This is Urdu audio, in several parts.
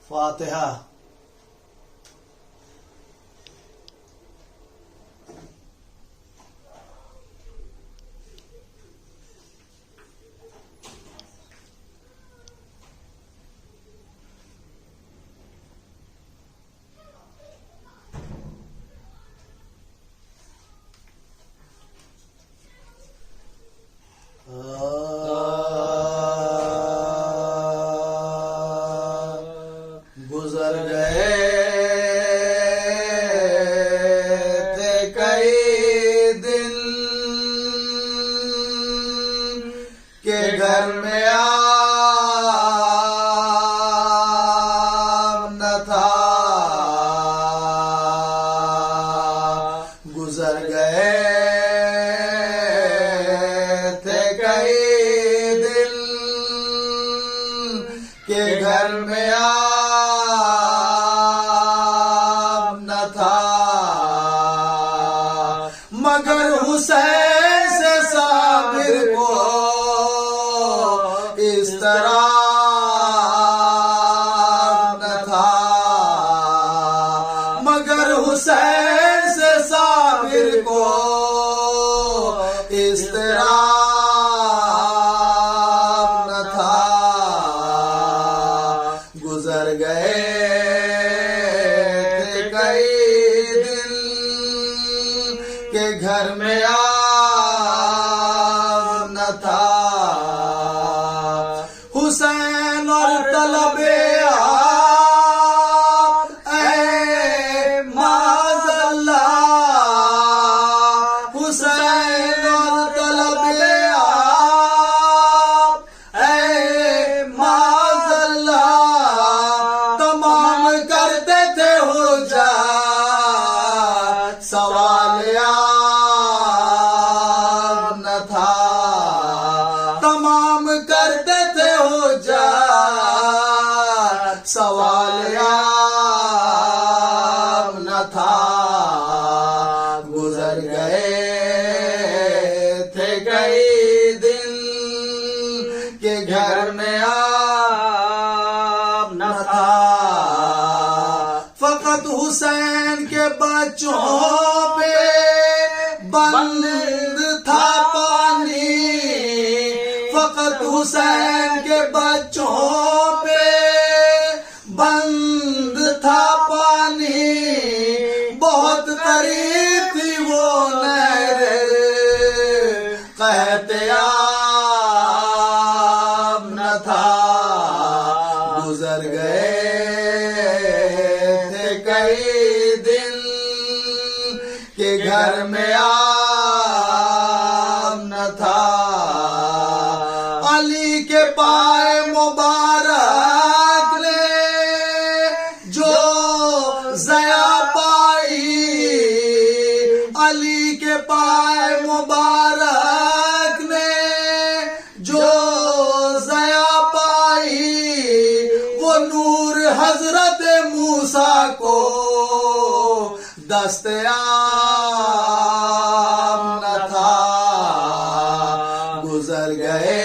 فاتحہ۔ گزر گئے تھے کئی دن کہ گھر میں آم نہ تھا، گزر گئے تھے کئی دن کہ گھر میں مگر حسین سے صابر کو اس طرح نہ تھا، مگر حسین سے صابر کو اس طرح نہ تھا، گزر گئے کہ گھر میں آم نہ تھا۔ حسین اور طلب آپ اے معاذ اللہ، حسین اور طلب آپ اے معاذ اللہ، تمام کرتے تھے حجت سوال تمام کرتے تھے حجت سوال آب نہ تھا، گزر گئے تھے کئی دن کہ گھر میں آب نہ تھا، فقط حسین کے بچوں پہ بند تھا پانی، فقط حسین کے بچوں پہ بند تھا پانی، بہت قریب تھی وہ نہر قحط آب نہ تھا، گزر گئے تھے کئی دن کہ گھر میں آم نہ تھا، علی کے پائے مبارک نے جو ضیا پائی، علی کے پائے مبارک نے جو ضیا پائی، وہ نور حضرت موسیٰ کو دستیاب نہ تھا، گزر گئے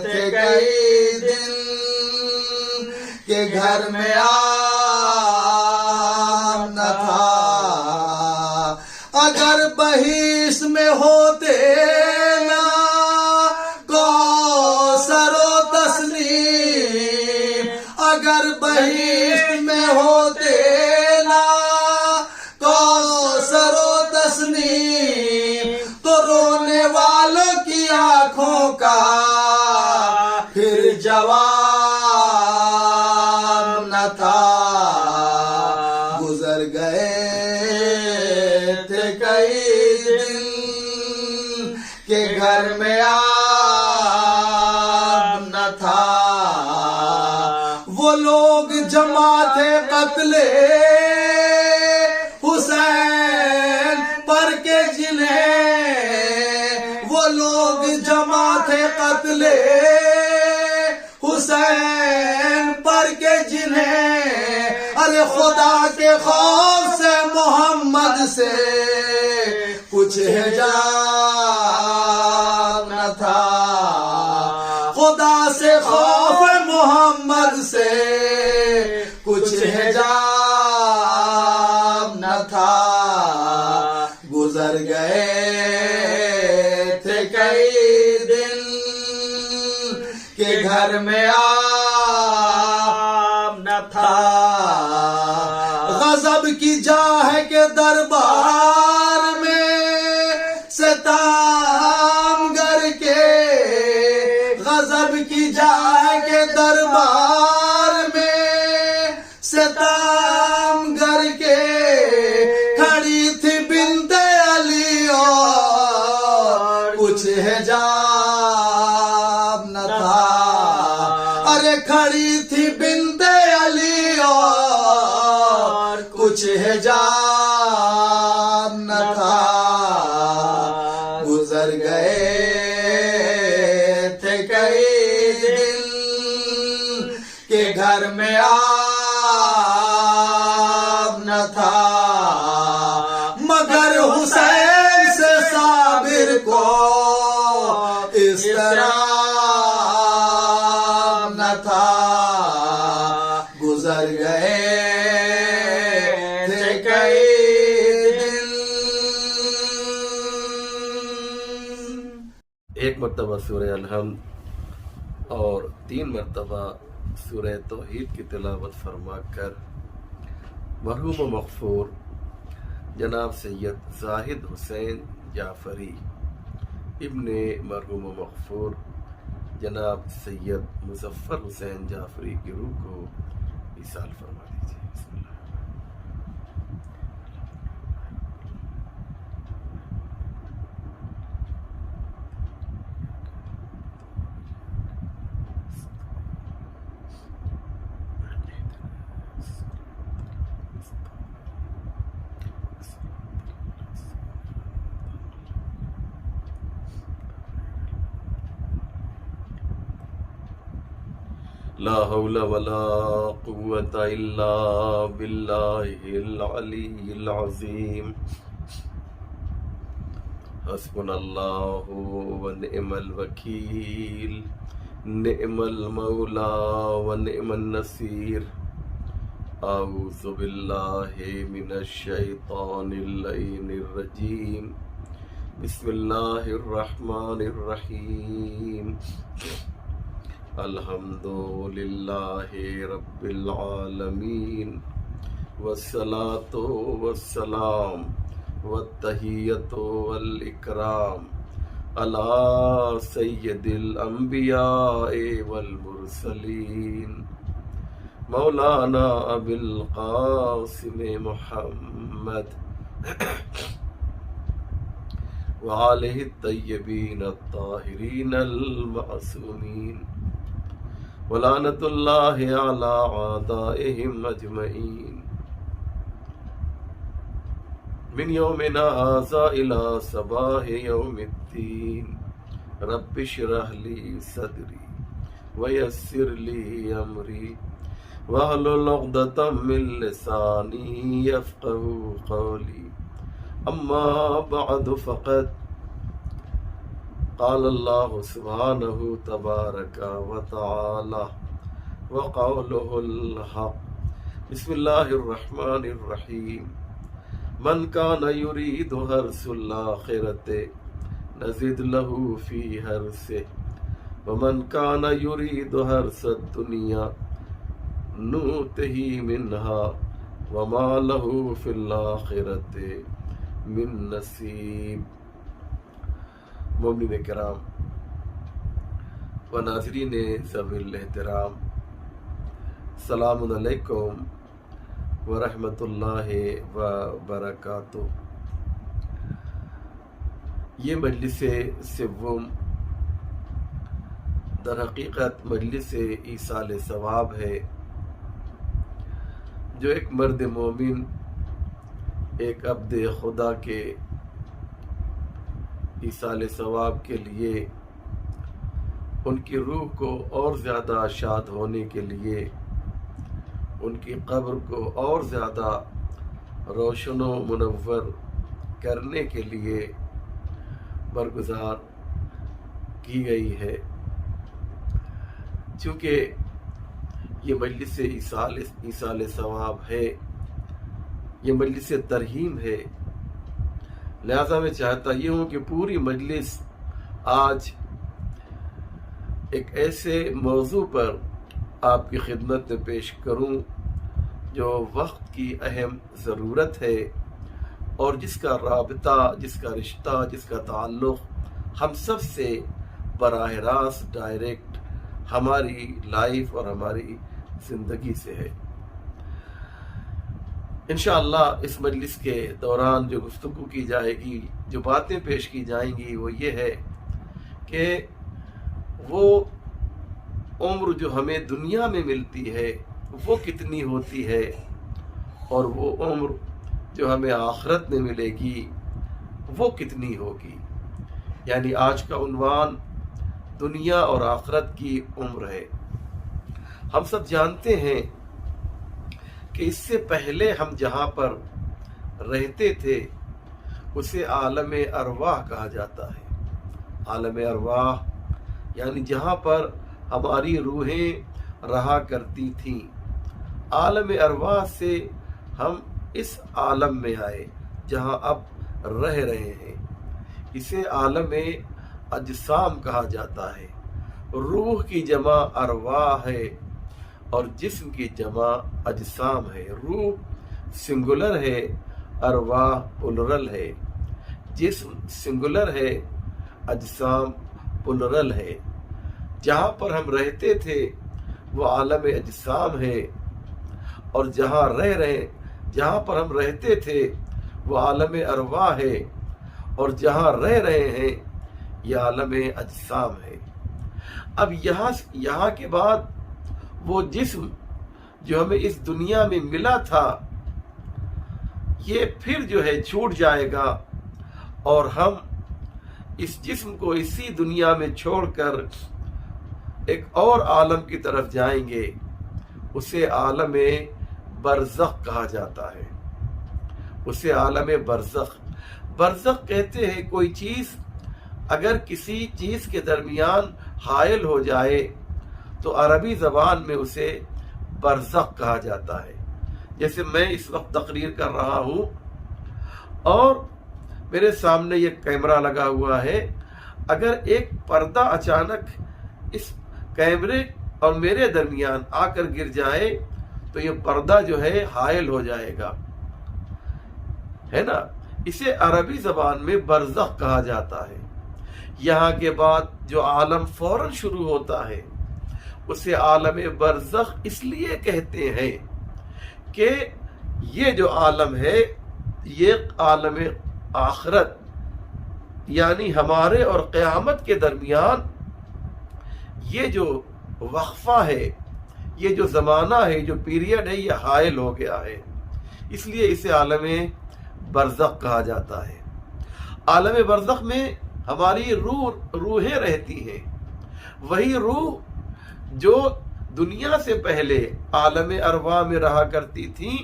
تھے کئی دن کہ گھر میں آم نہ تھا، اگر بہیس میں ہوتے نا کوثر و تسنیم، اگر بہیس میں ہوتے نا کوثر و تسنیم، تو رونے والوں کی آنکھوں کا پھر جواب نہ تھا، گزر گئے تھے کئی دن کہ گھر میں آب نہ تھا، وہ لوگ جمع تھے قتل حسین پر کے جنہیں، وہ لوگ جمع تھے قتل حسین پر کے جنہیں، ارے خدا کے خوف سے محمد سے کچھ حجاب نہ تھا، خدا سے خوف محمد سے کہ گھر میں آب نہ تھا غضب کی جا ہے کہ دربار میں ستام گر کے غضب کی جا ہے کہ دربار میں ستام گر کے کھڑی تھی بنت علی اور کچھ حجاب نہ تھا ارے کھڑی تھی بنت علی اور کچھ حجاب نہ تھا گزر گئے تھے کئی دن کہ گھر میں آب نہ تھا مگر حسین سے صابر کو اس طرح نہ تھا گزر گئے تھے کئی دن ایک مرتبہ سورہ الحمد اور 3 مرتبہ سورہ توحید کی تلاوت فرما کر مرحوم و مغفور جناب سید زاہد حسین جعفری ابن مرحوم و مغفور جناب سید مظفر حسین جعفری کی روح کو ایصال فرما دیجیے. بسم اللہ. لا حول ولا قوة إلا بالله العلي العظيم. حسبنا الله ونعم الوكيل نعم المولى ونعم النصير. أعوذ بالله من الشيطان اللعين الرجيم. بسم الله الرحمن الرحيم. الحمد للہ رب العالمین والصلاة والسلام والتحیۃ والاکرام علی سید الانبیاء والمرسلین مولانا ابی القاسم محمد وآلہ الطیبین الطاہرین المعصومین ولعنت اللہ علی اعدائہم اجمعین من یومنا ھذا الی صباح یوم الدین. رب اشرح لی صدری ویسر لی امری واحلل عقدۃ من لسانی یفقہوا قولی. اما بعد فقد قال اللہ سبحانہ تبارک و تعالی وقوله الحق. بسم اللہ الرحمن الرحیم. من کان یرید حرث الآخرۃ نزد له فی حرثہ ومن کان یرید حرث الدنیا نؤتہ منہا وما له فی الآخرۃ من نصیب. مومنین کرام و ناظرین ذوی الاحترام، السلام علیکم ورحمۃ اللہ وبرکاتہ. یہ مجلس سوم در حقیقت مجلس ایصال ثواب ہے، جو ایک مرد مومن ایک عبد خدا کے ایصال ثواب کے لیے، ان کی روح کو اور زیادہ شاد ہونے کے لیے، ان کی قبر کو اور زیادہ روشن و منور کرنے کے لیے برگزار کی گئی ہے. چونکہ یہ مجلس ایصال ثواب ہے، یہ مجلس ترحیم ہے، لہذا میں چاہتا یہ ہوں کہ پوری مجلس آج ایک ایسے موضوع پر آپ کی خدمت میں پیش کروں جو وقت کی اہم ضرورت ہے اور جس کا رابطہ، جس کا رشتہ، جس کا تعلق ہم سب سے براہ راست ڈائریکٹ ہماری لائف اور ہماری زندگی سے ہے۔ انشاءاللہ اس مجلس کے دوران جو گفتگو کی جائے گی، جو باتیں پیش کی جائیں گی، وہ یہ ہے کہ وہ عمر جو ہمیں دنیا میں ملتی ہے وہ کتنی ہوتی ہے، اور وہ عمر جو ہمیں آخرت میں ملے گی وہ کتنی ہوگی۔ یعنی آج کا عنوان دنیا اور آخرت کی عمر ہے۔ ہم سب جانتے ہیں کہ اس سے پہلے ہم جہاں پر رہتے تھے اسے عالم ارواح کہا جاتا ہے۔ عالم ارواح یعنی جہاں پر ہماری روحیں رہا کرتی تھیں۔ عالم ارواح سے ہم اس عالم میں آئے جہاں اب رہ رہے ہیں۔ اسے عالم اجسام کہا جاتا ہے۔ روح کی جمع ارواح ہے اور جسم کی جمع اجسام ہے۔ روح سنگولر ہے، ارواح پلورل ہے۔ جسم سنگولر ہے، اجسام پلورل ہے۔ جہاں پر ہم رہتے تھے وہ عالم اجسام ہے، اور جہاں پر ہم رہتے تھے وہ عالم ارواح ہے، اور جہاں رہ رہے ہیں یہ عالم اجسام ہے۔ اب یہاں کے بعد وہ جسم جو ہمیں اس دنیا میں ملا تھا یہ پھر جو ہے چھوٹ جائے گا، اور ہم اس جسم کو اسی دنیا میں چھوڑ کر ایک اور عالم کی طرف جائیں گے۔ اسے عالم برزخ کہا جاتا ہے۔ اسے عالم برزخ کہتے ہیں کوئی چیز اگر کسی چیز کے درمیان حائل ہو جائے تو عربی زبان میں اسے برزخ کہا جاتا ہے۔ جیسے میں اس وقت تقریر کر رہا ہوں اور میرے سامنے یہ کیمرہ لگا ہوا ہے، اگر ایک پردہ اچانک اس کیمرے اور میرے درمیان آ کر گر جائے تو یہ پردہ جو ہے حائل ہو جائے گا، ہے نا؟ اسے عربی زبان میں برزخ کہا جاتا ہے۔ یہاں کے بعد جو عالم فوراً شروع ہوتا ہے اسے عالم برزخ اس لیے کہتے ہیں کہ یہ جو عالم ہے یہ عالم آخرت یعنی ہمارے اور قیامت کے درمیان یہ جو وقفہ ہے، یہ جو زمانہ ہے، جو پیریڈ ہے، یہ حائل ہو گیا ہے، اس لیے اسے عالم برزخ کہا جاتا ہے۔ عالم برزخ میں ہماری روحیں رہتی ہیں۔ وہی روح جو دنیا سے پہلے عالم ارواح میں رہا کرتی تھی،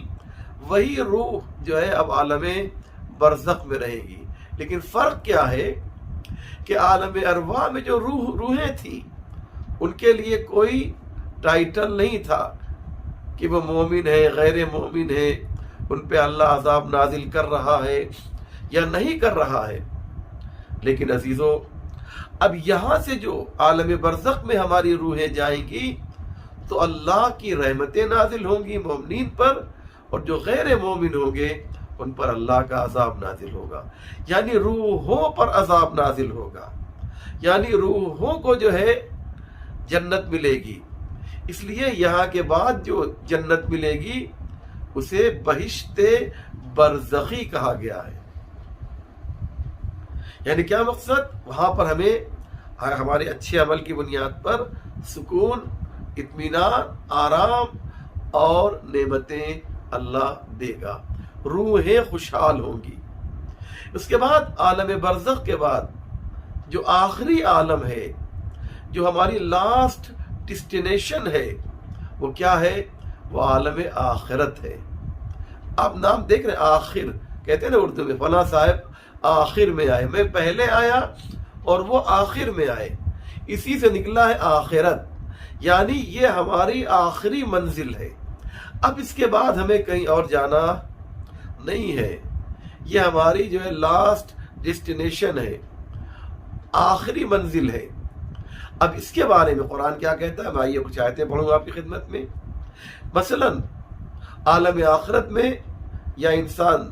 وہی روح جو ہے اب عالم برزخ میں رہے گی۔ لیکن فرق کیا ہے کہ عالم ارواح میں جو روحیں تھیں ان کے لیے کوئی ٹائٹل نہیں تھا کہ وہ مومن ہے، غیر مومن ہے، ان پہ اللہ عذاب نازل کر رہا ہے یا نہیں کر رہا ہے۔ لیکن عزیزو، اب یہاں سے جو عالم برزخ میں ہماری روحیں جائیں گی تو اللہ کی رحمتیں نازل ہوں گی مومنین پر، اور جو غیر مومن ہوں گے ان پر اللہ کا عذاب نازل ہوگا۔ یعنی روحوں پر عذاب نازل ہوگا، یعنی روحوں کو جو ہے جنت ملے گی۔ اس لیے یہاں کے بعد جو جنت ملے گی اسے بہشت برزخی کہا گیا ہے۔ یعنی کیا مقصد؟ وہاں پر ہمیں ہمارے اچھے عمل کی بنیاد پر سکون، اطمینان، آرام اور نعمتیں اللہ دے گا، روحیں خوشحال ہوں گی۔ اس کے بعد عالم برزخ کے بعد جو آخری عالم ہے، جو ہماری لاسٹ ڈیسٹینیشن ہے، وہ کیا ہے؟ وہ عالم آخرت ہے۔ آپ نام دیکھ رہے ہیں، آخر کہتے ہیں نا اردو میں، فلاں صاحب آخر میں آئے، میں پہلے آیا اور وہ آخر میں آئے، اسی سے نکلا ہے آخرت، یعنی یہ ہماری آخری منزل ہے۔ اب اس کے بعد ہمیں کہیں اور جانا نہیں ہے، یہ ہماری جو ہے لاسٹ ڈیسٹینیشن ہے، آخری منزل ہے۔ اب اس کے بارے میں قرآن کیا کہتا ہے؟ میں آئیے کچھ آیتیں پڑھوں گا آپ کی خدمت میں. مثلا عالم آخرت میں یا انسان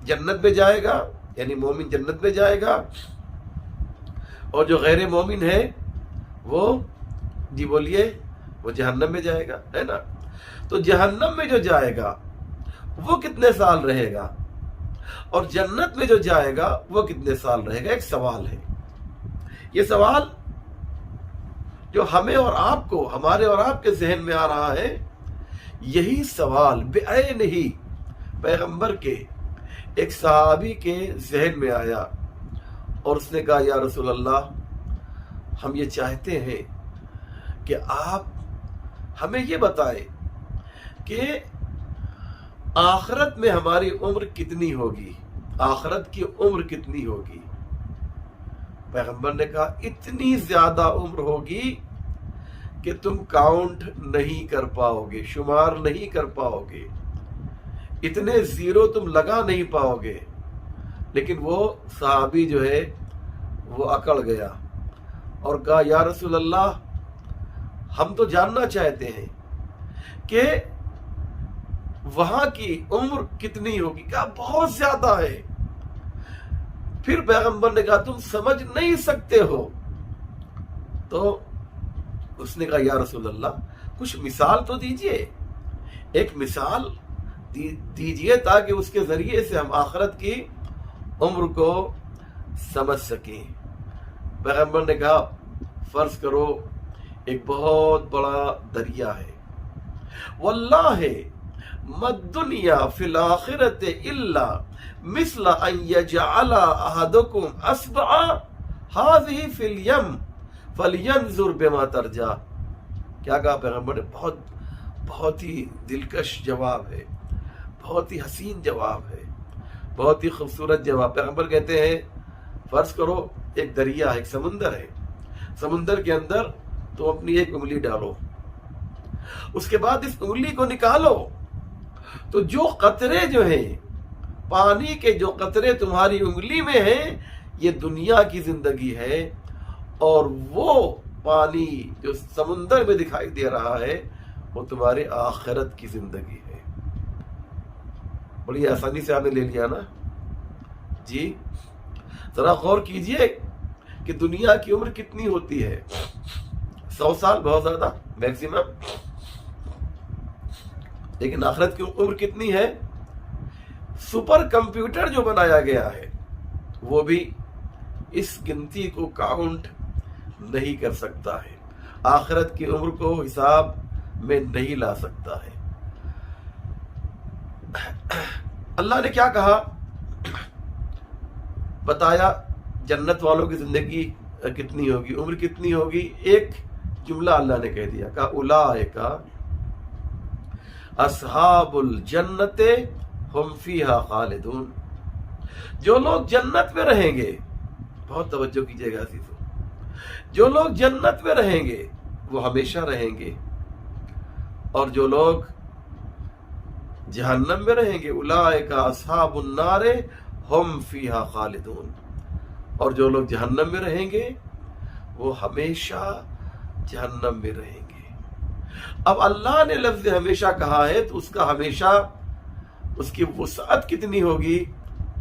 جنت میں جائے گا، یعنی مومن جنت میں جائے گا، اور جو غیر مومن ہے وہ، جی بولیے، وہ جہنم میں جائے گا، ہے نا. تو جہنم میں جو جائے گا وہ کتنے سال رہے گا، اور جنت میں جو جائے گا وہ کتنے سال رہے گا؟ ایک سوال ہے. یہ سوال جو ہمیں اور آپ کو، ہمارے اور آپ کے ذہن میں آ رہا ہے، یہی سوال بعین ہی پیغمبر کے ایک صحابی کے ذہن میں آیا، اور اس نے کہا یا رسول اللہ، ہم یہ چاہتے ہیں کہ آپ ہمیں یہ بتائیں کہ آخرت میں ہماری عمر کتنی ہوگی، آخرت کی عمر کتنی ہوگی. پیغمبر نے کہا اتنی زیادہ عمر ہوگی کہ تم کاؤنٹ نہیں کر پاؤ گے، شمار نہیں کر پاؤ گے، اتنے زیرو تم لگا نہیں پاؤ گے. لیکن وہ صحابی جو ہے وہ اکڑ گیا اور کہا یا رسول اللہ، ہم تو جاننا چاہتے ہیں کہ وہاں کی عمر کتنی ہوگی. کہا بہت زیادہ ہے. پھر پیغمبر نے کہا تم سمجھ نہیں سکتے ہو. تو اس نے کہا یا رسول اللہ، کچھ مثال تو دیجئے، ایک مثال دیجئے تاکہ اس کے ذریعے سے ہم آخرت کی عمر کو سمجھ سکیں. پیغمبر نے کہا فرض کرو ایک بہت بڑا دریا ہے، واللہ مد دنیا فی الآخرت الا مثل ان یجعل احدکم اصبع هذه فی الیم فلینظر بما ترجع. کیا کہا پیغمبر نے؟ بہت ہی دلکش جواب ہے، بہت ہی حسین جواب ہے، بہت ہی خوبصورت جواب. پیغمبر کہتے ہیں فرض کرو ایک دریا ہے، ایک سمندر ہے، سمندر کے اندر تم اپنی ایک انگلی ڈالو، اس کے بعد اس انگلی کو نکالو تو جو قطرے جو ہیں، پانی کے جو قطرے تمہاری انگلی میں ہیں، یہ دنیا کی زندگی ہے، اور وہ پانی جو سمندر میں دکھائی دے رہا ہے وہ تمہاری آخرت کی زندگی ہے. بڑی آسانی سے آپ نے لے لیا نا جی. ذرا غور کیجئے کہ دنیا کی عمر کتنی ہوتی ہے. 100 سال بہت زیادہ میکسیمم، لیکن آخرت کی عمر کتنی ہے؟ سپر کمپیوٹر جو بنایا گیا ہے وہ بھی اس گنتی کو کاؤنٹ نہیں کر سکتا ہے، آخرت کی عمر کو حساب میں نہیں لا سکتا ہے. اللہ نے کیا کہا؟ بتایا جنت والوں کی زندگی کتنی ہوگی، عمر کتنی ہوگی. ایک جملہ اللہ نے کہہ دیا، کہا اولئک اصحاب الجنت ہم فیہا خالدون. جو لوگ جنت میں رہیں گے، بہت توجہ کیجئے گا عزیزو، جو لوگ جنت میں رہیں گے وہ ہمیشہ رہیں گے، اور جو لوگ جہنم میں رہیں گے اولئک اصحاب النار ہم فیہا خالدون، اور جو لوگ جہنم میں رہیں گے وہ ہمیشہ جہنم میں رہیں گے. اب اللہ نے لفظ ہمیشہ کہا ہے تو اس کا ہمیشہ، اس کی وسعت کتنی ہوگی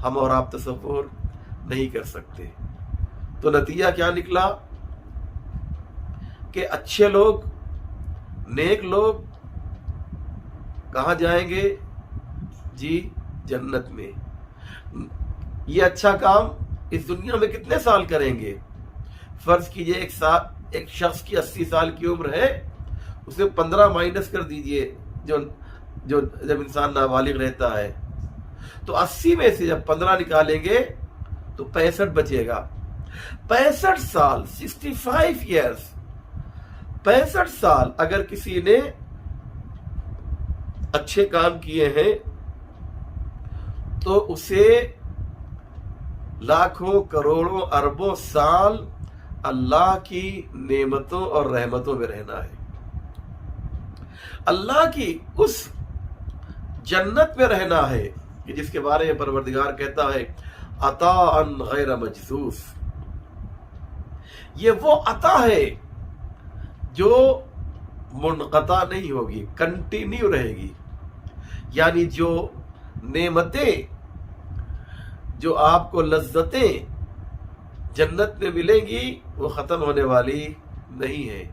ہم اور آپ تصور نہیں کر سکتے. تو نتیجہ کیا نکلا کہ اچھے لوگ، نیک لوگ کہاں جائیں گے؟ جی جنت میں. یہ اچھا کام اس دنیا میں کتنے سال کریں گے؟ فرض کیجئے ایک شخص کی 80 سال کی عمر ہے، اسے 15 مائنس کر دیجئے جو جب انسان نابالغ رہتا ہے، تو 80 میں سے جب 15 نکالیں گے تو 65 بچے گا. 65 سال، 65 ایئرز، 65 سال اگر کسی نے اچھے کام کیے ہیں تو اسے لاکھوں کروڑوں اربوں سال اللہ کی نعمتوں اور رحمتوں میں رہنا ہے، اللہ کی اس جنت میں رہنا ہے کہ جس کے بارے میں پروردگار کہتا ہے عطاء غیر مجذوذ. یہ وہ عطا ہے جو منقطع نہیں ہوگی، کنٹینیو رہے گی. یعنی جو نعمتیں، جو آپ کو لذتیں جنت میں ملیں گی وہ ختم ہونے والی نہیں ہے.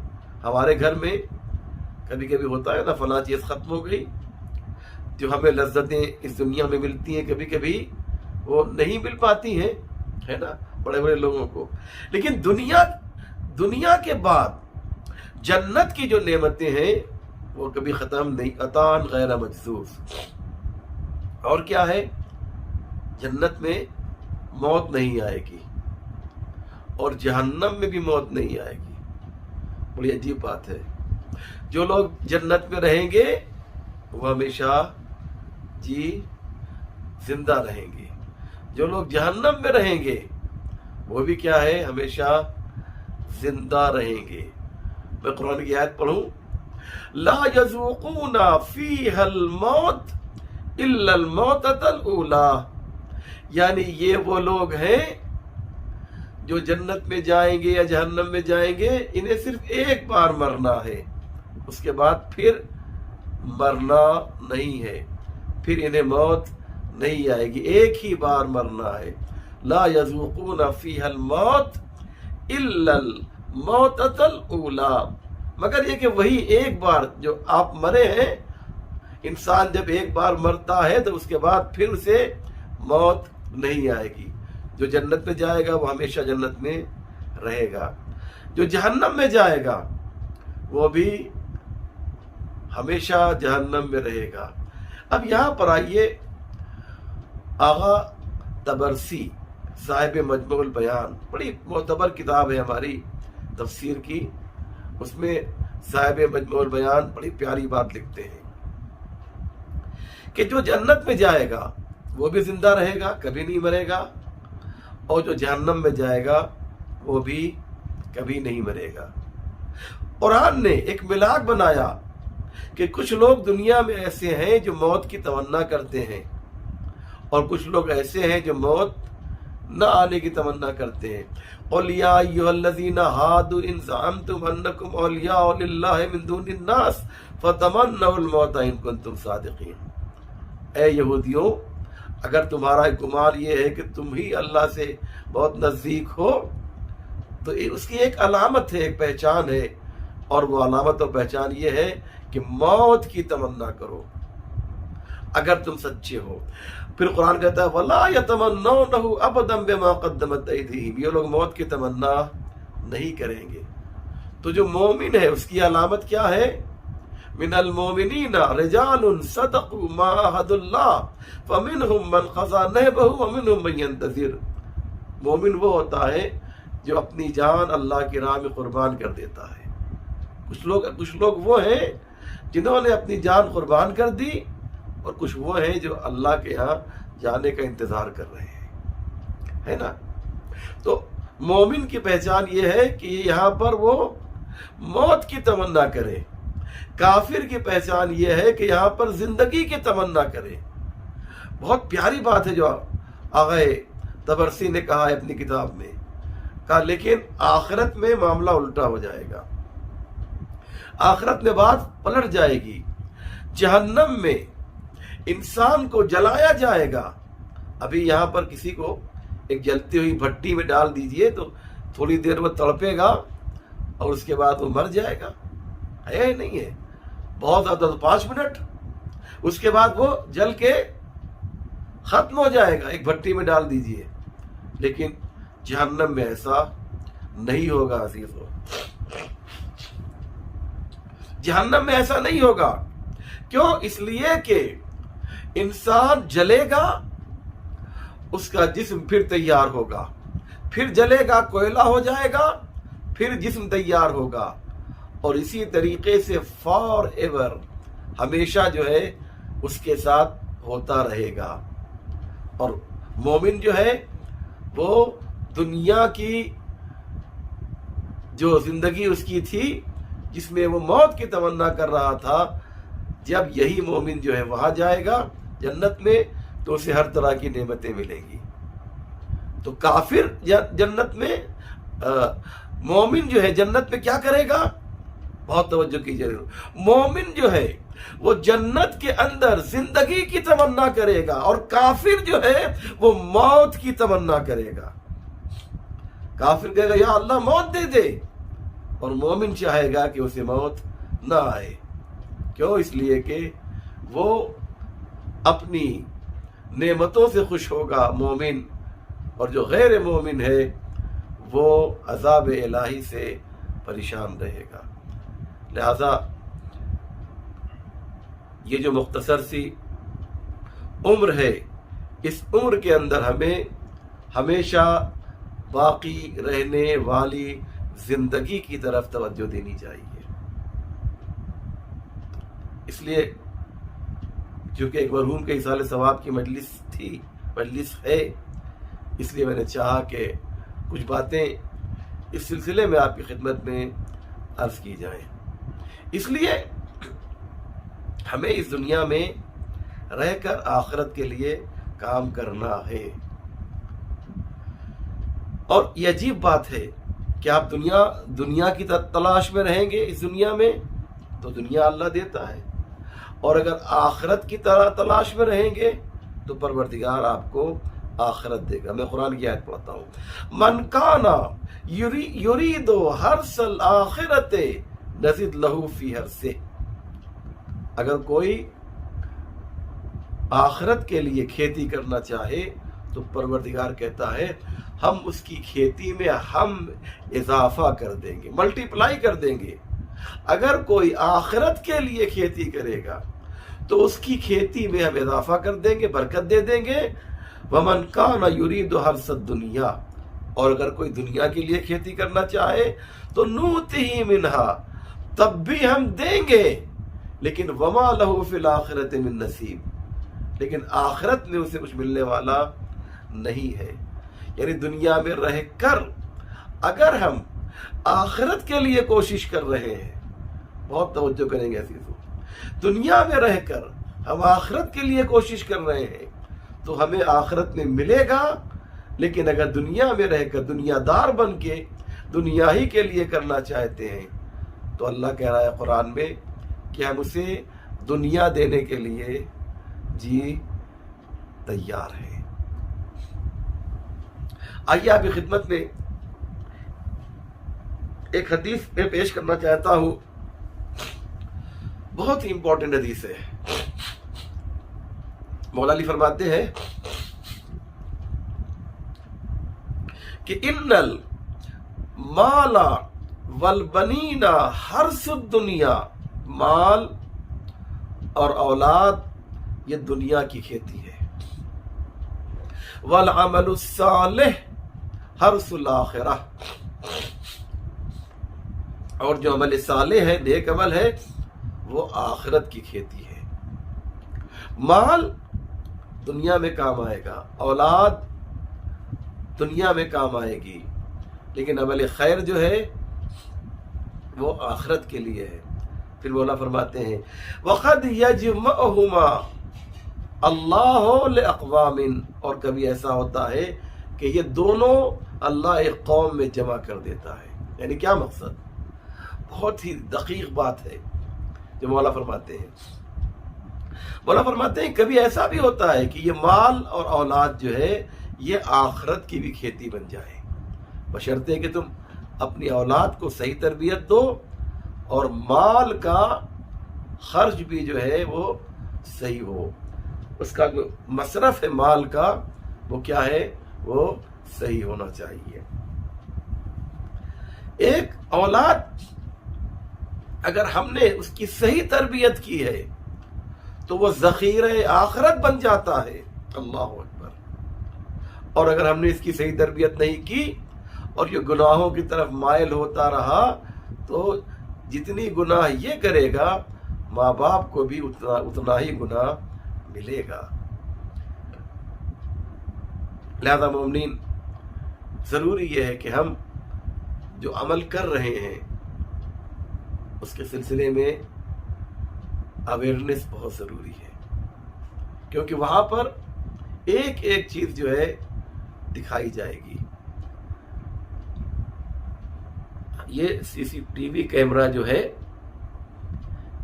ہمارے گھر میں کبھی کبھی ہوتا ہے نا، فلاں چیز ختم ہو گئی. جو ہمیں لذتیں اس دنیا میں ملتی ہیں کبھی کبھی وہ نہیں مل پاتی ہیں، ہے نا، بڑے بڑے لوگوں کو. لیکن دنیا کے بعد جنت کی جو نعمتیں ہیں وہ کبھی ختم نہیں. عطان غیر مجذوذ. اور کیا ہے؟ جنت میں موت نہیں آئے گی اور جہنم میں بھی موت نہیں آئے گی. بڑی عجیب بات ہے. جو لوگ جنت میں رہیں گے وہ ہمیشہ زندہ رہیں گے. جو لوگ جہنم میں رہیں گے وہ بھی کیا ہے؟ ہمیشہ زندہ رہیں گے. میں قرآن کی آیت پڑھوں، لا یذوقون فیہا الموت الا الموتۃ الاولی. یعنی یہ وہ لوگ ہیں جو جنت میں جائیں گے یا جہنم میں جائیں گے، انہیں صرف ایک بار مرنا ہے، اس کے بعد پھر مرنا نہیں ہے، پھر انہیں موت نہیں آئے گی. ایک ہی بار مرنا ہے. لا یذوقون فیہا الموت الا الموتۃ الاولی. مگر یہ کہ وہی ایک بار جو آپ مرے ہیں، انسان جب ایک بار مرتا ہے تو اس کے بعد پھر اسے موت نہیں آئے گی. جو جنت میں جائے گا وہ ہمیشہ جنت میں رہے گا. جو جہنم میں جائے گا وہ بھی ہمیشہ جہنم میں رہے گا. اب یہاں پر آئیے، آغا طبرسی صاحب مجموع البیان، بڑی معتبر کتاب ہے ہماری تفسیر کی، اس میں صاحب مجموع البیان بڑی پیاری بات لکھتے ہیں کہ جو جنت میں جائے گا وہ بھی زندہ رہے گا، کبھی نہیں مرے گا، اور جو جہنم میں جائے گا وہ بھی کبھی نہیں مرے گا. قرآن نے ایک ملاک بنایا کہ کچھ لوگ دنیا میں ایسے ہیں جو موت کی تمنا کرتے ہیں، اور کچھ لوگ ایسے ہیں جو موت نہ آنے کی تمنا کرتے ہیں. قُلْ يَا أَيُّهَا الَّذِينَ هَادُوا إِن زَعَمْتُمْ أَنَّكُمْ أَوْلِيَاءُ لِلَّهِ مِن دُونِ النَّاسِ فَتَمَنَّوُا الْمَوْتَ إِن كُنتُمْ صَادِقِينَ. اے یہودیوں، اگر تمہارا گمان یہ ہے کہ تم ہی اللہ سے بہت نزدیک ہو تو اس کی ایک علامت ہے، ایک پہچان ہے، اور وہ علامت اور پہچان یہ ہے کہ موت کی تمنا کرو اگر تم سچے ہو. پھر قرآن کہتا ہے وَلَا يَتَمَنَّوْنَهُ أَبَدًا بِمَا قَدَّمَتْ أَيْدِيهِمْ. یہ لوگ موت کی تمنا نہیں کریں گے. تو جو مومن ہے اس کی علامت کیا ہے؟ من المومنین رجال صدقوا ما عاهدوا الله فمنهم من قضى نحبه ومنهم من ينتظر. مومن وہ ہوتا ہے جو اپنی جان اللہ کی راہ میں قربان کر دیتا ہے. کچھ لوگ وہ ہیں جنہوں نے اپنی جان قربان کر دی، اور کچھ وہ ہیں جو اللہ کے ہاں جانے کا انتظار کر رہے ہیں، ہے نا. تو مومن کی پہچان یہ ہے کہ یہاں پر وہ موت کی تمنا کرے. کافر کی پہچان یہ ہے کہ یہاں پر زندگی کی تمنا کرے. بہت پیاری بات ہے جو آغا طبرسی نے کہا ہے اپنی کتاب میں. کہا لیکن آخرت میں معاملہ الٹا ہو جائے گا، آخرت میں بات پلٹ جائے گی. جہنم میں انسان کو جلایا جائے گا. ابھی یہاں پر کسی کو ایک جلتی ہوئی بھٹی میں ڈال دیجئے تو تھوڑی دیر وہ تڑپے گا اور اس کے بعد وہ مر جائے گا، ہے نہیں ہے، بہت زیادہ تو 5 منٹ، اس کے بعد وہ جل کے ختم ہو جائے گا. ایک بھٹی میں ڈال دیجئے. لیکن جہنم میں ایسا نہیں ہوگا عزیزو، جہنم میں ایسا نہیں ہوگا. کیوں؟ اس لیے کہ انسان جلے گا، اس کا جسم پھر تیار ہوگا، پھر جلے گا، کوئلہ ہو جائے گا، پھر جسم تیار ہوگا، اور اسی طریقے سے فار ایور ہمیشہ جو ہے اس کے ساتھ ہوتا رہے گا. اور مومن جو ہے وہ دنیا کی جو زندگی اس کی تھی جس میں وہ موت کی تمنا کر رہا تھا، جب یہی مومن جو ہے وہاں جائے گا جنت میں تو اسے ہر طرح کی نعمتیں ملیں گی. تو کافر جنت میں مومن جو ہے جنت میں کیا کرے گا؟ بہت توجہ کیجیے. مومن جو ہے وہ جنت کے اندر زندگی کی تمنا کرے گا، اور کافر جو ہے وہ موت کی تمنا کرے گا. کافر کہے گا یا اللہ موت دے دے، اور مومن چاہے گا کہ اسے موت نہ آئے. کیوں؟ اس لیے کہ وہ اپنی نعمتوں سے خوش ہوگا مومن، اور جو غیر مومن ہے وہ عذاب الہی سے پریشان رہے گا. لہذا یہ جو مختصر سی عمر ہے، اس عمر کے اندر ہمیں ہمیشہ باقی رہنے والی زندگی کی طرف توجہ دینی چاہیے. اس لیے چونکہ ایک مرحوم کے ایصال ثواب کی مجلس ہے، اس لیے میں نے چاہا کہ کچھ باتیں اس سلسلے میں آپ کی خدمت میں عرض کی جائیں. اس لیے ہمیں اس دنیا میں رہ کر آخرت کے لیے کام کرنا ہے. اور یہ عجیب بات ہے کہ آپ دنیا کی تلاش میں رہیں گے اس دنیا میں تو دنیا اللہ دیتا ہے، اور اگر آخرت کی تلاش میں رہیں گے تو پروردگار آپ کو آخرت دے گا. میں قرآن کی آیت پڑھتا ہوں. من کانا یرید حرث الآخرۃ نزد لہ فی حرثہ. اگر کوئی آخرت کے لیے کھیتی کرنا چاہے تو پروردگار کہتا ہے ہم اس کی کھیتی میں ہم اضافہ کر دیں گے، ملٹی پلائی کر دیں گے. اگر کوئی آخرت کے لیے کھیتی کرے گا تو اس کی کھیتی میں ہم اضافہ کر دیں گے، برکت دے دیں گے. ومن کان یرید حرث الدنیا، اور اگر کوئی دنیا کے لیے کھیتی کرنا چاہے تو نؤتہ منہا، تب بھی ہم دیں گے، لیکن وما لہ فی الآخرۃ من نصیب، لیکن آخرت میں اسے کچھ ملنے والا نہیں ہے. یعنی دنیا میں رہ کر اگر ہم آخرت کے لیے کوشش کر رہے ہیں، بہت توجہ کریں گے عزیزو، دنیا میں رہ کر ہم آخرت کے لیے کوشش کر رہے ہیں تو ہمیں آخرت میں ملے گا. لیکن اگر دنیا میں رہ کر دنیا دار بن کے دنیا ہی کے لیے کرنا چاہتے ہیں تو اللہ کہہ رہا ہے قرآن میں کہ ہم اسے دنیا دینے کے لیے تیار ہیں. آئیے آپ کی خدمت میں ایک حدیث میں پیش کرنا چاہتا ہوں، بہت ہی امپورٹنٹ حدیث ہے. مولا علی فرماتے ہیں کہ ان المال والبنین حرث الدنیا، مال اور اولاد یہ دنیا کی کھیتی ہے. والعمل الصالح حرث الآخرہ، اور جو عمل صالح ہے، نیک عمل ہے، وہ آخرت کی کھیتی ہے. مال دنیا میں کام آئے گا، اولاد دنیا میں کام آئے گی، لیکن عمل خیر جو ہے وہ آخرت کے لیے ہے. پھر مولا فرماتے ہیں وَقَدْ يَجْمَعُهُمَا اللَّهُ لِأَقْوَامٍ، اور کبھی ایسا ہوتا ہے کہ یہ دونوں اللہ ایک قوم میں جمع کر دیتا ہے. یعنی کیا مقصد؟ بہت ہی دقیق بات ہے جو مولا فرماتے ہیں. مولا فرماتے ہیں کبھی ایسا بھی ہوتا ہے کہ یہ مال اور اولاد جو ہے یہ آخرت کی بھی کھیتی بن جائے، بشرطے کہ تم اپنی اولاد کو صحیح تربیت دو اور مال کا خرچ بھی جو ہے وہ صحیح ہو، اس کا جو مصرف ہے مال کا وہ کیا ہے، وہ صحیح ہونا چاہیے. ایک اولاد اگر ہم نے اس کی صحیح تربیت کی ہے تو وہ ذخیرہ آخرت بن جاتا ہے. اللہ اکبر. اور اگر ہم نے اس کی صحیح تربیت نہیں کی اور یہ گناہوں کی طرف مائل ہوتا رہا تو جتنی گناہ یہ کرے گا ماں باپ کو بھی اتنا ہی گناہ ملے گا. لہذا مومنین ضروری یہ ہے کہ ہم جو عمل کر رہے ہیں اس کے سلسلے میں اویئرنیس بہت ضروری ہے، کیونکہ وہاں پر ایک ایک چیز جو ہے دکھائی جائے گی. یہ سی سی ٹی وی کیمرہ جو ہے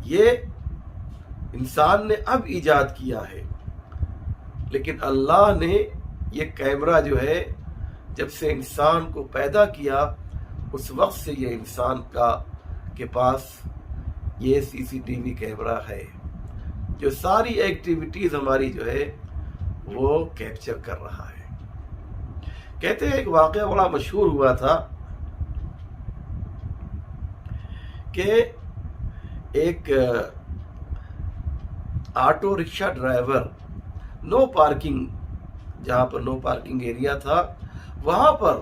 یہ انسان نے اب ایجاد کیا ہے، لیکن اللہ نے یہ کیمرہ جو ہے جب سے انسان کو پیدا کیا اس وقت سے یہ انسان کے پاس یہ سی سی ٹی وی کیمرہ ہے جو ساری ایکٹیویٹیز ہماری جو ہے وہ کیپچر کر رہا ہے۔ کہتے ہیں ایک واقعہ بڑا مشہور ہوا تھا کہ ایک آٹو رکشہ ڈرائیور نو پارکنگ، جہاں پر نو پارکنگ ایریا تھا وہاں پر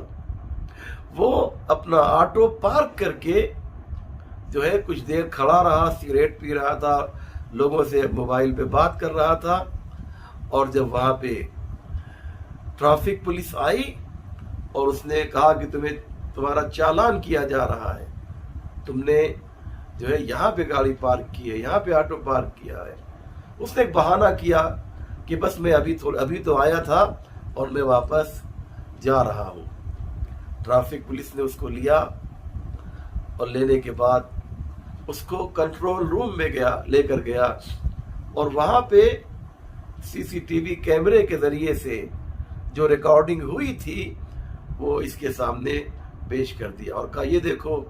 وہ اپنا آٹو پارک کر کے جو ہے کچھ دیر کھڑا رہا، سگریٹ پی رہا تھا، لوگوں سے موبائل پہ بات کر رہا تھا، اور جب وہاں پہ ٹریفک پولیس آئی اور اس نے کہا کہ تمہارا چالان کیا جا رہا ہے، تم نے جو ہے یہاں پہ گاڑی پارک کی ہے، یہاں پہ آٹو پارک کیا ہے، اس نے ایک بہانہ کیا کہ بس میں ابھی تو آیا تھا اور میں واپس جا رہا ہوں۔ ٹریفک پولیس نے اس کو لیا اور لینے کے بعد اس کو کنٹرول روم میں لے کر گیا اور وہاں پہ سی سی ٹی وی کیمرے کے ذریعے سے جو ریکارڈنگ ہوئی تھی وہ اس کے سامنے پیش کر دیا اور کہا یہ دیکھو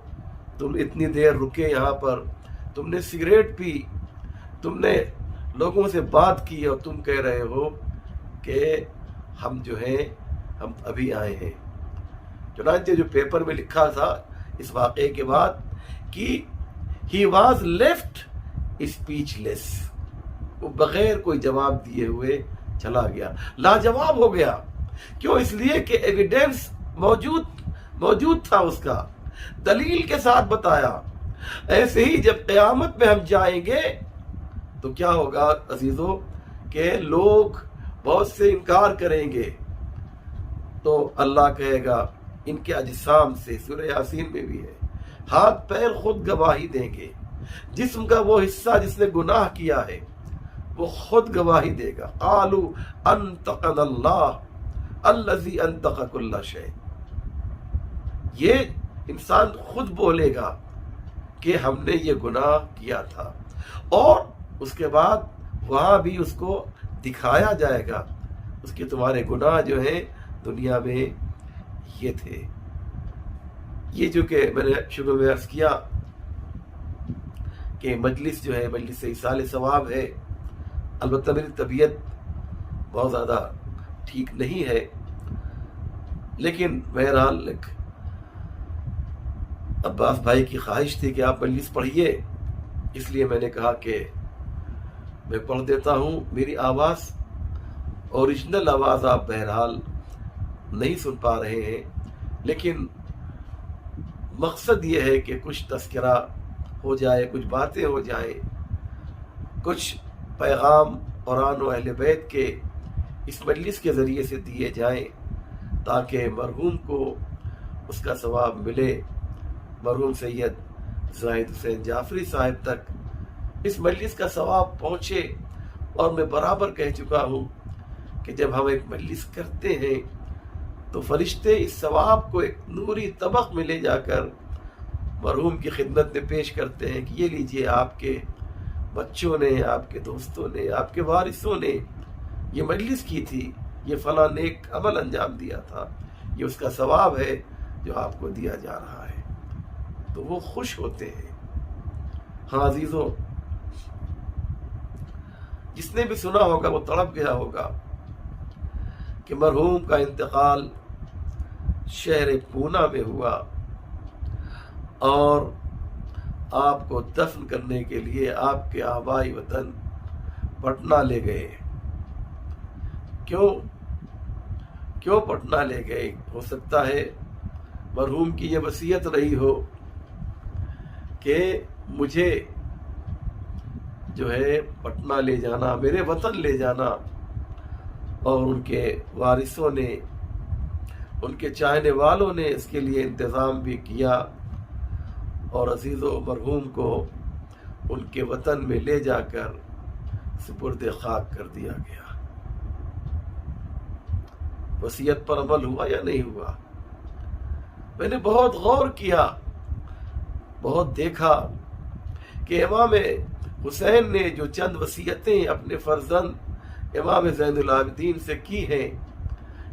تم اتنی دیر رکے یہاں پر، تم نے سگریٹ پی، تم نے لوگوں سے بات کی اور تم کہہ رہے ہو کہ ہم جو ہیں ہم ابھی آئے ہیں۔ چنانچہ جو پیپر میں لکھا تھا اس واقعے کے بعد کہ he was left speechless، وہ بغیر کوئی جواب دیے ہوئے چلا گیا، لاجواب ہو گیا۔ کیوں؟ اس لیے کہ ایویڈنس موجود تھا، اس کا دلیل کے ساتھ بتایا۔ ایسے ہی جب قیامت میں ہم جائیں گے تو کیا ہوگا عزیزو کہ لوگ بہت سے انکار کریں گے، تو اللہ کہے گا ان کے اجسام سے، سورہ یاسین میں بھی ہے، ہاتھ پیر خود گواہی دیں گے، جسم کا وہ حصہ جس نے گناہ کیا ہے وہ خود گواہی دے گا۔ قالوا انطقنا اللہ الذی انطق کل شیء، یہ انسان خود بولے گا کہ ہم نے یہ گناہ کیا تھا، اور اس کے بعد وہاں بھی اس کو دکھایا جائے گا اس کے تمہارے گناہ جو ہیں دنیا میں یہ تھے۔ یہ جو کہ میں نے شروع میں عرض کیا کہ مجلس جو ہے مجلس ایصال ثواب ہے، البتہ میری طبیعت بہت زیادہ ٹھیک نہیں ہے، لیکن بہرحال عباس بھائی کی خواہش تھی کہ آپ مجلس پڑھیے، اس لیے میں نے کہا کہ میں پڑھ دیتا ہوں۔ میری آواز اوریجنل آواز آپ بہرحال نہیں سن پا رہے ہیں، لیکن مقصد یہ ہے کہ کچھ تذکرہ ہو جائے، کچھ باتیں ہو جائیں، کچھ پیغام قرآن و اہل بیت کے اس مجلس کے ذریعے سے دیے جائیں تاکہ مرحوم کو اس کا ثواب ملے، مرحوم سید زاہد حسین جعفری صاحب تک اس مجلس کا ثواب پہنچے۔ اور میں برابر کہہ چکا ہوں کہ جب ہم ایک مجلس کرتے ہیں تو فرشتے اس ثواب کو ایک نوری طبق میں لے جا کر مرحوم کی خدمت میں پیش کرتے ہیں کہ یہ لیجئے، آپ کے بچوں نے، آپ کے دوستوں نے، آپ کے وارثوں نے یہ مجلس کی تھی، یہ فلاں نیک عمل انجام دیا تھا، یہ اس کا ثواب ہے جو آپ کو دیا جا رہا ہے، تو وہ خوش ہوتے ہیں۔ ہاں عزیزو، جس نے بھی سنا ہوگا وہ تڑپ گیا ہوگا کہ مرحوم کا انتقال شہر پونا میں ہوا اور آپ کو دفن کرنے کے لیے آپ کے آبائی وطن پٹنہ لے گئے۔ کیوں پٹنہ لے گئے؟ ہو سکتا ہے مرحوم کی یہ وصیت رہی ہو کہ مجھے جو ہے پٹنہ لے جانا، میرے وطن لے جانا، اور ان کے وارثوں نے، ان کے چاہنے والوں نے اس کے لیے انتظام بھی کیا، اور عزیز و مرحوم کو ان کے وطن میں لے جا کر سپرد خاک کر دیا گیا۔ وصیت پر عمل ہوا یا نہیں ہوا؟ میں نے بہت غور کیا بہت دیکھا کہ امام حسین نے جو چند وصیتیں اپنے فرزند امام زین العابدین سے کی ہیں،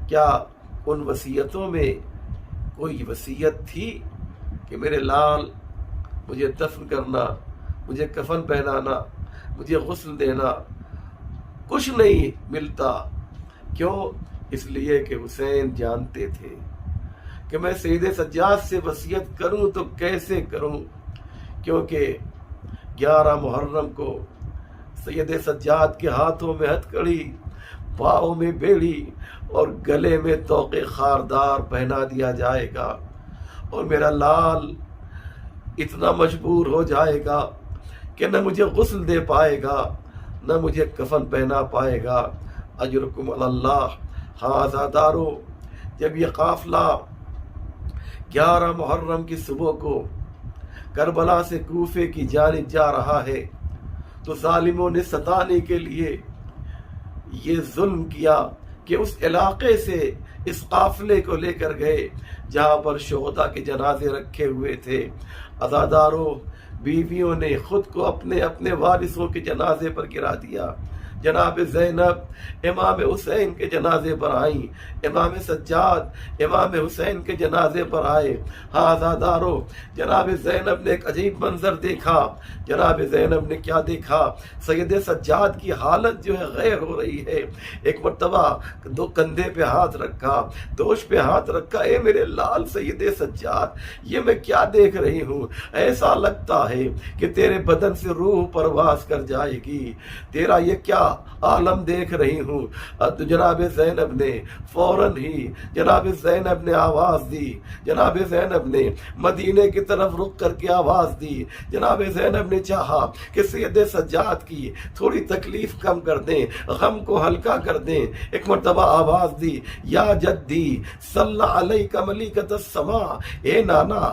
کیا ان وصیتوں میں کوئی وصیت تھی کہ میرے لال مجھے دفن کرنا، مجھے کفن پہنانا، مجھے غسل دینا؟ کچھ نہیں ملتا۔ کیوں؟ اس لیے کہ حسین جانتے تھے کہ میں سید سجاد سے وصیت کروں تو کیسے کروں، کیونکہ 11 محرم کو سید سجاد کے ہاتھوں میں ہتھکڑی، پاؤں میں بیڑی اور گلے میں طوق خاردار پہنا دیا جائے گا، اور میرا لال اتنا مجبور ہو جائے گا کہ نہ مجھے غسل دے پائے گا، نہ مجھے کفن پہنا پائے گا۔ اجرکم علی اللہ۔ ہاں عزادارو، جب یہ قافلہ 11 محرم کی صبح کو کربلا سے کوفے کی جانب جا رہا ہے تو ظالموں نے ستانے کے لیے یہ ظلم کیا کہ اس علاقے سے اس قافلے کو لے کر گئے جہاں پر شہداء کے جنازے رکھے ہوئے تھے۔ عزاداروں، بیویوں نے خود کو اپنے اپنے وارثوں کے جنازے پر گرا دیا۔ جناب زینب امام حسین کے جنازے پر آئیں، امام سجاد امام حسین کے جنازے پر آئے۔ ہاں عزادارو، جناب زینب نے ایک عجیب منظر دیکھا۔ جناب زینب نے کیا دیکھا؟ سید سجاد کی حالت جو ہے غیر ہو رہی ہے۔ ایک مرتبہ دو کندھے پہ ہاتھ رکھا، دوش پہ ہاتھ رکھا، اے میرے لال سید سجاد، یہ میں کیا دیکھ رہی ہوں؟ ایسا لگتا ہے کہ تیرے بدن سے روح پرواز کر جائے گی، تیرا یہ کیا عالم دیکھ رہی ہوں۔ تو جناب زینب نے فوراً ہی جناب زینب نے آواز دی، جناب زینب نے مدینے کی طرف رخ کر کے آواز دی۔ جناب زینب نے چاہا کہ سید سجاد کی تھوڑی تکلیف کم کر دیں، غم کو ہلکا کر دیں۔ ایک مرتبہ آواز دی، یا جدی صلی علیک ملیکۃ السماء، اے نانا،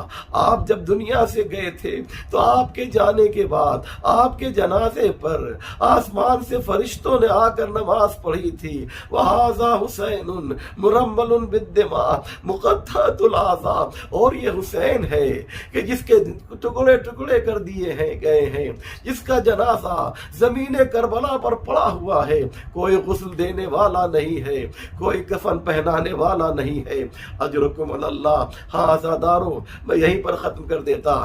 آپ جب دنیا سے گئے تھے تو آپ کے جانے کے بعد آپ کے جنازے پر آسمان سے فرشتوں نے آ کر نماز پڑھی تھی۔ وَهَذَا حُسَيْنٌ مُرَمَّلٌ بِالدِّمَاءِ مُقَطَّعَةُ الْأَعْضَاءِ، اور یہ حسین ہے کہ جس کے ٹکڑے ٹکڑے کر دیے گئے ہیں، جس کا جنازہ زمین کربلا پر پڑا ہوا ہے، کوئی غسل دینے والا نہیں ہے، کوئی کفن پہنانے والا نہیں ہے۔ اجرکم علی اللہ۔ ہاں عزادارو، میں یہیں پر ختم کر دیتا۔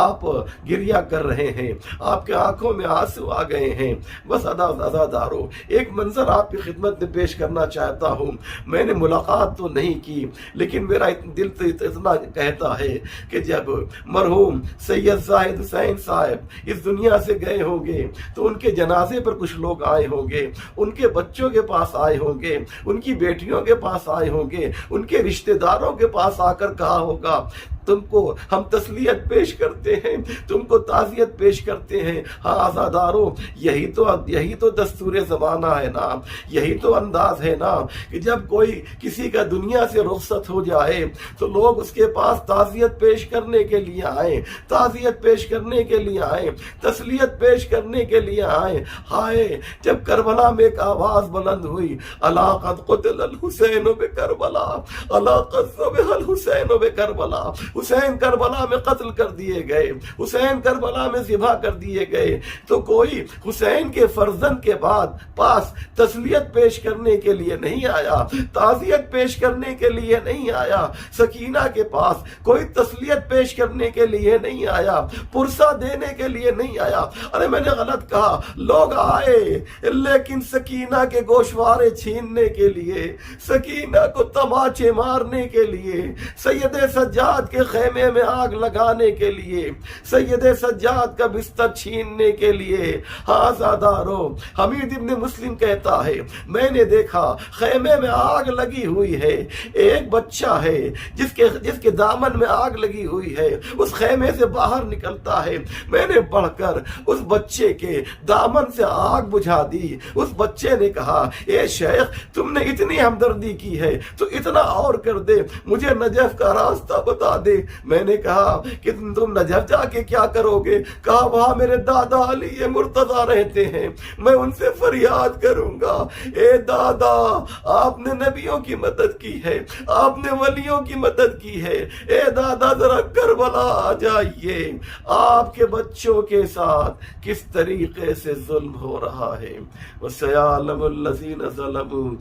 آپ گریہ کر رہے ہیں، آپ کے آنکھوں میں آنسو آ گئے ہیں۔ بس عزادارو، ایک منظر آپ کی خدمت میں پیش کرنا چاہتا ہوں۔ میں نے ملاقات تو نہیں کی، لیکن میرا دل تو اتنا کہتا ہے کہ جب مرحوم سید زاہد حسین صاحب اس دنیا سے گئے ہوں گے تو ان کے جنازے پر کچھ لوگ آئے ہوں گے، ان کے بچوں کے پاس آئے ہوں گے، ان کی بیٹیوں کے پاس آئے ہوں گے، ان کے رشتہ داروں کے پاس آ کر کہا ہوگا، تم کو ہم تسلیت پیش کرتے ہیں، تم کو تعزیت پیش کرتے ہیں۔ ہاں عزادارو، یہی تو دستور زمانہ ہے نا، یہی تو انداز ہے نا کہ جب کوئی کسی کا دنیا سے رخصت ہو جائے تو لوگ اس کے پاس تعزیت پیش کرنے کے لیے آئیں، تعزیت پیش کرنے کے لیے آئیں، تسلیت پیش کرنے کے لیے آئیں۔ ہائے، جب کربلا میں ایک آواز بلند ہوئی، الا قد قتل الحسین بکربلا، الا قد ذبح الحسین بکربلا، حسین کربلا میں قتل کر دیے گئے، حسین کربلا میں ذبح کر دیے گئے، تو کوئی حسین کے فرزند کے بعد پاس تسلیت پیش کرنے کے لیے نہیں آیا، تعزیت پیش کرنے کے لیے نہیں آیا، سکینہ کے پاس کوئی تسلیت پیش کرنے کے لیے نہیں آیا، پرسہ دینے کے لیے نہیں آیا۔ ارے میں نے غلط کہا، لوگ آئے لیکن سکینہ کے گوشوارے چھیننے کے لیے، سکینہ کو تماچے مارنے کے لیے، سید سجاد کے خیمے میں آگ لگانے کے لیے، سید سجاد کا بستر چھیننے کے لیے۔ ہاں عزادارو، حمید ابن مسلم کہتا ہے، میں نے دیکھا خیمے میں آگ لگی ہوئی ہے، ایک بچہ ہے جس کے دامن میں آگ لگی ہوئی ہے، اس خیمے سے باہر نکلتا ہے، میں نے بڑھ کر اس بچے کے دامن سے آگ بجھا دی۔ اس بچے نے کہا، اے شیخ، تم نے اتنی ہمدردی کی ہے تو اتنا اور کر دے، مجھے نجف کا راستہ بتا دے۔ دے۔ میں نے کہا کہ تم نجف جا کے کیا کرو گے؟ کہا وہاں میرے دادا علی مرتضیٰ رہتے ہیں، میں ان سے فریاد کروں گا۔ اے دادا، آپ نے نبیوں کی مدد کی ہے، آپ نے ولیوں کی مدد کی ہے، اے دادا ذرا کربلا آ جائیے، آپ کے بچوں کے ساتھ کس طریقے سے ظلم ہو رہا ہے۔ وَسَيَعْلَمُ الَّذِينَ ظَلَمُوا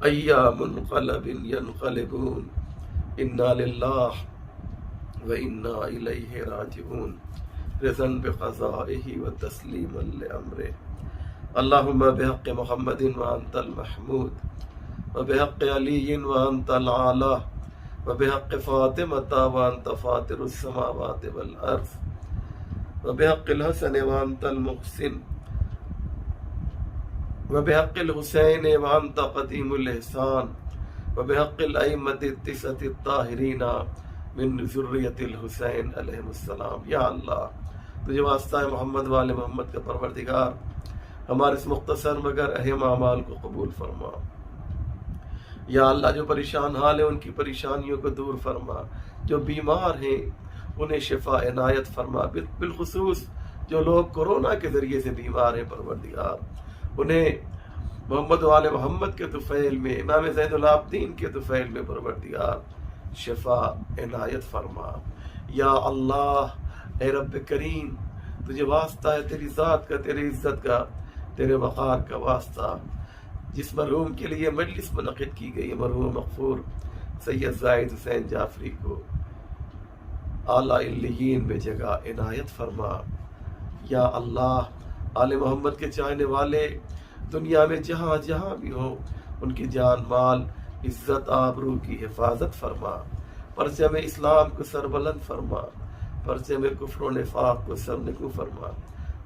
أَيَّ مُنْقَلَبٍ يَنْقَلِبُونَ إِنَّا لِلَّهِ وَإِنَّا إِلَيْهِ رَاجِعُونَ رِضًا بِقَضَائِهِ وَتَسْلِيمًا لِأَمْرِهِ اللهم بحق محمد وأنت المحمود وبحق علي وأنت الأعلى وبحق فاطمة وأنت فاطر السماوات والأرض وبحق الحسن وأنت المحسن وبحق الحسين وأنت قديم الإحسان وبحق الأئمة التسعة الطاهرين من ذریة الحسین علیہ السلام۔ یا اللہ، تجھے واسطہ محمد والے محمد کا پروردگار ہمارے اس مختصر مگر اہم اعمال کو قبول فرما۔ یا اللہ، جو پریشان حال ہیں ان کی پریشانیوں کو دور فرما، جو بیمار ہیں انہیں شفا عنایت فرما، بالخصوص جو لوگ کورونا کے ذریعے سے بیمار ہیں پروردگار، انہیں محمد والے محمد کے طفیل میں، امام زین العابدین کے طفیل میں پروردگار شفا عنایت فرما۔ یا اللہ، اے رب کریم، تجھے واسطہ ہے تیری ذات کا، تیری عزت کا، تیرے وقار کا واسطہ، جس مرحوم کے لیے مجلس منعقد کی گئی، مرحوم مغفور سید زاہد حسین جعفری کو اعلیٰ علیین میں جگہ عنایت فرما۔ یا اللہ، آل محمد کے چاہنے والے دنیا میں جہاں جہاں بھی ہوں، ان کی جان مال عزت آبرو کی حفاظت فرما، پرچم اسلام کو سربلند فرما، پرچم کفر و نفاق کو سرنگو فرما،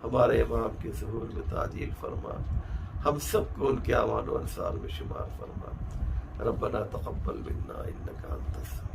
ہمارے امام کے ظہور میں تعجیل فرما، ہم سب کو ان کے اعوان و انصار میں شمار فرما۔ ربنا تقبل منا انک انت السمیع